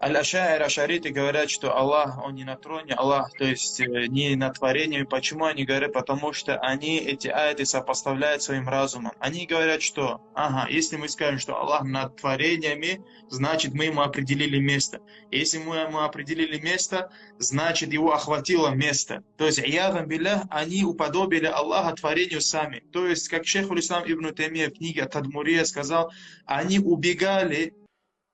Аль-Ашаир, ашариты говорят, что Аллах, Он не на троне, Аллах, то есть не на творении. Почему они говорят? Потому что они эти аяты сопоставляют своим разумом. Они говорят, что, ага, если мы скажем, что Аллах над творениями, значит мы ему определили место. Если мы ему определили место, значит его охватило место. То есть, иядан биллях, они уподобили Аллаха творению сами. То есть, как шейх Ислам Ибн Таймия в книге Тадмурия сказал, они убегали.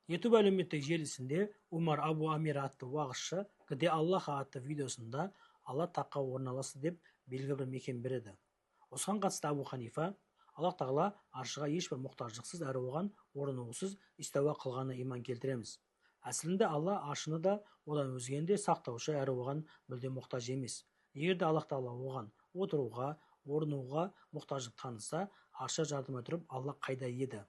YouTube әлеуметтік желісінде Умар Абу Амир атты уағызшы «Где Аллах» атты видеосында Алла таққа орналасты деп белгі бір мекен береді. Осыған қатысты Абу Ханифа Аллах тағала аршыға ешбір мұқтаждықсыз әрі оған орнығусыз истауа қылғаны иман келтіреміз. Әсілінде Алла аршыны да одан өзгені де сақтаушы әрі оған мүлде мұқтаж емес. Егер де Аллах тағала оған отыруға, орнуға мұқтаждық танытса, аршы жардым тұрып Алла қайда еді?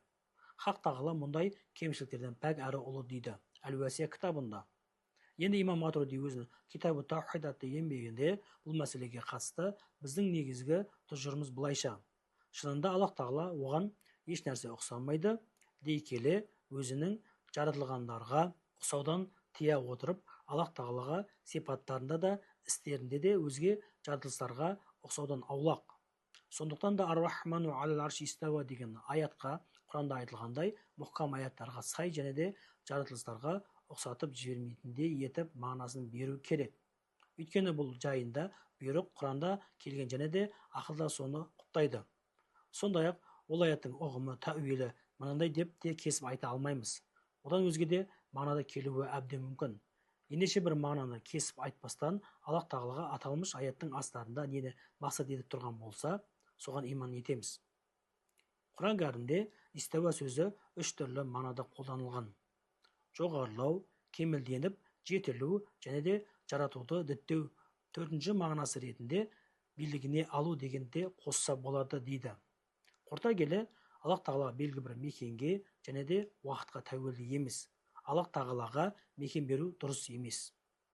Хақ тағала мұндай кемшіліктерден пәк әрі ұлы дейді Әл-Уасия кітабында. Енді имам Матурidi өзінің Китабу Таухид атты еңбегінде бұл мәселеге қатысты біздің негізгі тұжырымымыз былайша. Шынында Аллах тағала оған еш нәрсе ұқсамайды дей келе өзінің жаратылғандарға ұқсаудан тия отырып, Аллах тағалаға сипаттарында да істерінде де өзге жаратылыстарға ұқсаудан аулақ. Сондықтан да Ар-Рахману алал арши истауа деген аятқа Құранда айтылғандай мұхкам аяттарға сай және де жаратылыстарға ұқсатып жібермейтіндей етіп мағынасын беру керек. Өйткені бұл жайында бұйрық Құранда келген және де ақылда соны құптайды. Сондай-ақ ол аяттың ұғымы, тәуелі мынандай деп те кесіп айта алмаймыз. Одан өзге де мағынада келуі әбден мүмкін. Ендеше бір мағынаны кесіп айтпастан Аллах тағалаға аталмыш аяттың астарында нені мақсат етіп тұрған болса, соған иман етеміз. Құран кәрімде истауа сөзі үш түрлі мағынада қолданылған. Жоғарылау, кемелденіп, жетілу және де жаратуды діттеу. Төртінші мағынасы ретінде билігіне алу дегенде қосса болады дейді. Қорыта келе, Аллах тағала белгі бір мекенге және де уақытқа тәуелді емес. Аллах тағалаға мекен беру дұрыс емес.